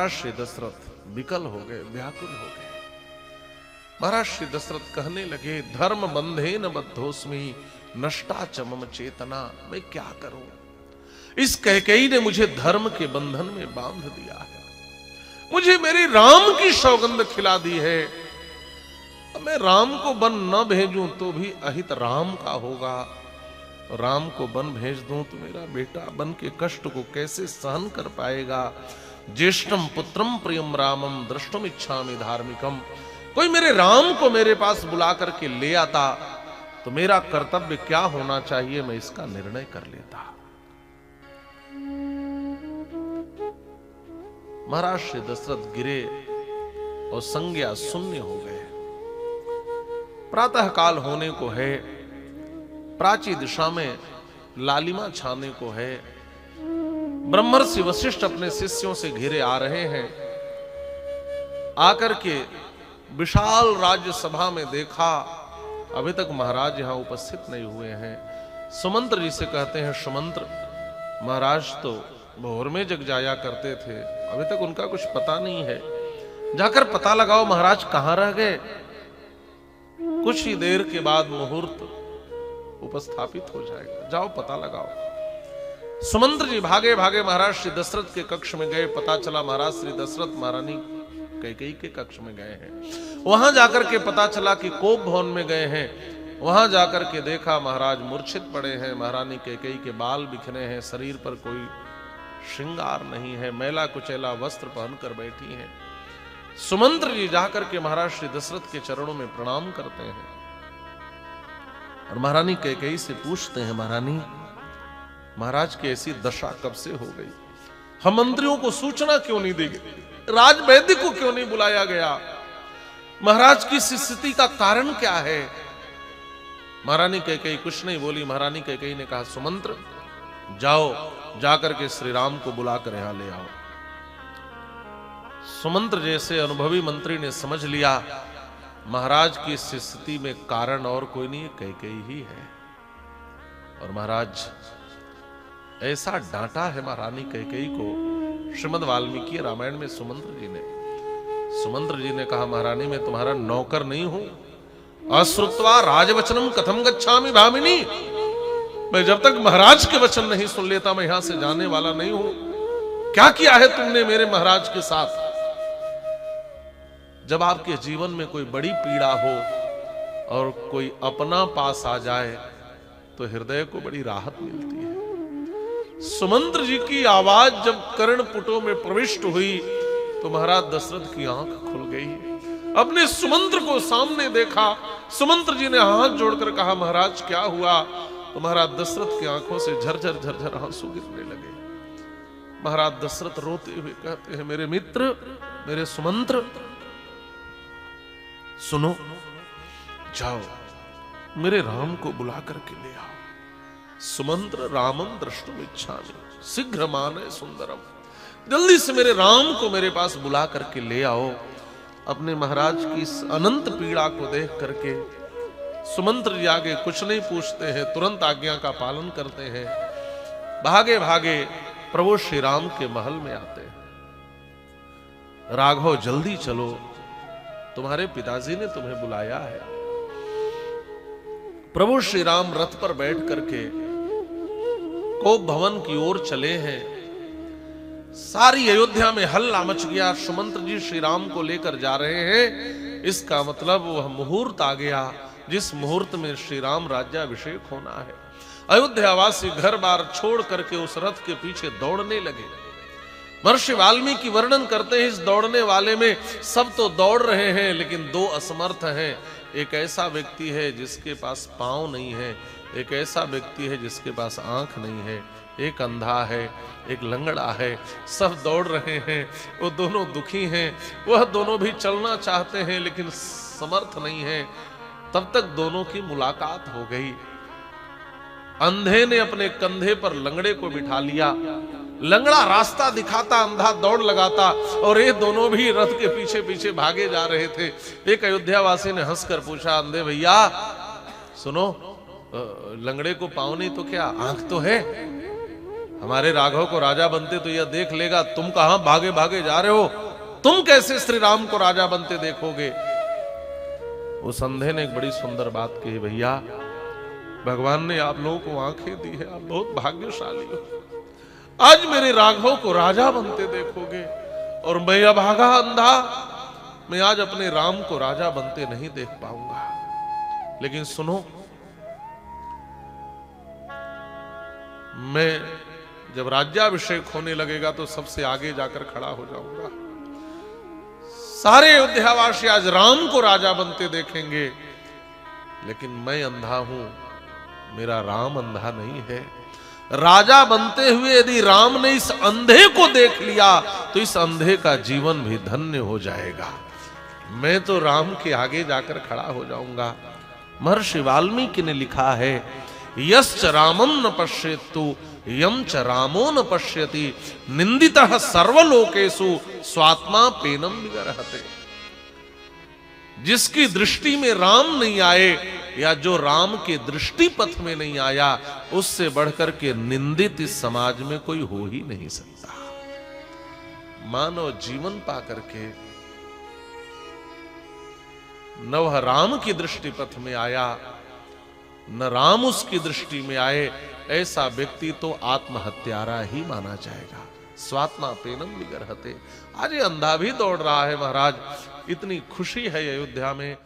महाराज श्री दशरथ विकल हो गए, व्याकुल हो गए। महाराज श्री दशरथ कहने लगे, धर्म बंधेन बद्धोस्मि नष्टा च मम चेतना। मैं क्या करूं, इस कैकेयी ने मुझे धर्म के बंधन में बांध दिया है, मुझे मेरे राम की सौगंध खिला दी है। अब मैं राम को वन न भेजूं तो भी अहित राम का होगा, राम को वन भेज दूं तो मेरा बेटा वन के कष्ट को कैसे सहन कर पाएगा। ज्येष्ठम पुत्रम प्रियम रामम द्रष्टुम इच्छामि धार्मिकम। कोई मेरे राम को मेरे पास बुला करके ले आता तो मेरा कर्तव्य क्या होना चाहिए, मैं इसका निर्णय कर लेता। महाराज श्री दशरथ गिरे और संज्ञा शून्य हो गए। प्रातः काल होने को है, प्राची दिशा में लालिमा छाने को है। ब्रह्मर्षि वशिष्ठ अपने शिष्यों से घिरे आ रहे हैं। आकर के विशाल राज्य सभा में देखा, अभी तक महाराज यहां उपस्थित नहीं हुए हैं। सुमंत्र जी से कहते हैं, सुमंत्र महाराज तो भोर में जग जाया करते थे, अभी तक उनका कुछ पता नहीं है, जाकर पता लगाओ महाराज कहां रह गए। कुछ ही देर के बाद मुहूर्त उपस्थापित हो जाएगा, जाओ पता लगाओ। सुमंत्र जी भागे भागे महाराज श्री दशरथ के कक्ष में गए। पता चला महाराज श्री दशरथ महारानी कैकेयी के कक्ष में गए हैं। वहां जाकर के पता चला कि कोप भवन में गए हैं। वहां जाकर के देखा महाराज मूर्छित पड़े हैं, महारानी कैकेयी के बाल बिखरे हैं, शरीर पर कोई श्रृंगार नहीं है, मैला कुचैला वस्त्र पहनकर बैठी हैं। सुमंत्र जी जाकर के महाराज श्री दशरथ के चरणों में प्रणाम करते हैं और महारानी कैकेयी से पूछते हैं, महारानी महाराज की ऐसी दशा कब से हो गई, हम मंत्रियों को सूचना क्यों नहीं दी गई, राजवैद्य को क्यों नहीं बुलाया गया, महाराज की स्थिति का कारण क्या है। महारानी कैकेयी कुछ नहीं बोली। महारानी कैकेयी ने कहा, सुमंत्र जाओ जाकर के श्री राम को बुलाकर यहां ले आओ। सुमंत्र जैसे अनुभवी मंत्री ने समझ लिया महाराज की स्थिति में कारण और कोई नहीं, कैकेयी ही है। और महाराज ऐसा डांटा है महारानी कैकेयी को श्रीमद् वाल्मीकि रामायण में सुमंत्र जी ने कहा, महारानी मैं तुम्हारा नौकर नहीं हूं, अश्रुत्वा राजवचनम कथम गच्छामि भामिनी। मैं जब तक महाराज के वचन नहीं सुन लेता मैं यहां से जाने वाला नहीं हूं। क्या किया है तुमने मेरे महाराज के साथ। जब आपके जीवन में कोई बड़ी पीड़ा हो और कोई अपना पास आ जाए तो हृदय को बड़ी राहत मिलती है। सुमंत्र जी की आवाज जब कर्णपुटों में प्रविष्ट हुई तो महाराज दशरथ की आंख खुल गई। अपने सुमंत्र को सामने देखा, सुमंत्र जी ने हाथ जोड़कर कहा, महाराज क्या हुआ। तो महाराज दशरथ की आंखों से झरझर झरझर आंसू गिरने लगे। महाराज दशरथ रोते हुए कहते हैं, मेरे मित्र मेरे सुमंत्र सुनो, जाओ मेरे राम को बुला करके ले आओ। सुमंत्र रामम द्रष्टुम इच्छामि शीघ्र माने सुंदरम। जल्दी से मेरे राम को मेरे पास बुला करके ले आओ। अपने महाराज की इस अनंत पीड़ा को देख करके सुमंत्र जी आगे कुछ नहीं पूछते हैं, तुरंत आज्ञा का पालन करते हैं। भागे भागे प्रभु श्री राम के महल में आते हैं। राघव जल्दी चलो, तुम्हारे पिताजी ने तुम्हें बुलाया है। प्रभु श्री राम रथ पर बैठ करके कोप भवन की ओर चले हैं। सारी अयोध्या में हल्ला मच गया। सुमंत्र जी श्री राम को लेकर जा रहे हैं, इसका मतलब वह मुहूर्त आ गया जिस मुहूर्त में श्री राम राज्याभिषेक होना है। अयोध्यावासी घर बार छोड़ करके उस रथ के पीछे दौड़ने लगे। महर्षि वाल्मीकि वर्णन करते हैं, इस दौड़ने वाले में सब तो दौड़ रहे हैं लेकिन दो असमर्थ हैं। एक ऐसा व्यक्ति है जिसके पास पांव नहीं है, एक ऐसा व्यक्ति है जिसके पास आंख नहीं है, एक अंधा है, एक लंगड़ा है। सब दौड़ रहे हैं, वो दोनों दुखी हैं। वह दोनों भी चलना चाहते हैं लेकिन समर्थ नहीं है। तब तक दोनों की मुलाकात हो गई। अंधे ने अपने कंधे पर लंगड़े को बिठा लिया। लंगड़ा रास्ता दिखाता, अंधा दौड़ लगाता और ये दोनों भी रथ के पीछे पीछे भागे जा रहे थे। एक अयोध्यावासी ने हंसकर पूछा, अंधे भैया सुनो, लंगड़े को पाँव नहीं तो क्या आंख तो है। हमारे राघव को राजा बनते तो यह देख लेगा तुम कहां भागे भागे जा रहे हो, तुम कैसे श्री राम को राजा बनते देखोगे। उस अंधे ने एक बड़ी सुंदर बात कही, भैया भगवान ने आप लोगों को आंखें दी है, आप बहुत भाग्यशाली हो, आज मेरे राघव को राजा बनते देखोगे, और मैं अभागा अंधा, मैं आज अपने राम को राजा बनते नहीं देख पाऊंगा। लेकिन सुनो, मैं जब राज्याभिषेक होने लगेगा तो सबसे आगे जाकर खड़ा हो जाऊंगा, सारे अयोध्यावासी आज राम को राजा बनते देखेंगे, लेकिन मैं अंधा हूं, मेरा राम अंधा नहीं है। राजा बनते हुए यदि राम ने इस अंधे को देख लिया तो इस अंधे का जीवन भी धन्य हो जाएगा। मैं तो राम के आगे जाकर खड़ा हो जाऊंगा। महर्षि वाल्मीकि ने लिखा है, यश्च रामं न पश्येत्तु यम च रामो न पश्यति निंदितः सर्वलोकेषु स्वात्मा पेनम विगरहते। जिसकी दृष्टि में राम नहीं आए या जो राम के दृष्टि पथ में नहीं आया, उससे बढ़कर के निंदित इस समाज में कोई हो ही नहीं सकता। मानव जीवन पा करके न वह राम की दृष्टि पथ में आया, न राम उसकी दृष्टि में आए, ऐसा व्यक्ति तो आत्महत्यारा ही माना जाएगा। स्वात्मा पेनम विगरहते। आज ये अंधा भी दौड़ रहा है महाराज, इतनी खुशी है अयोध्या में।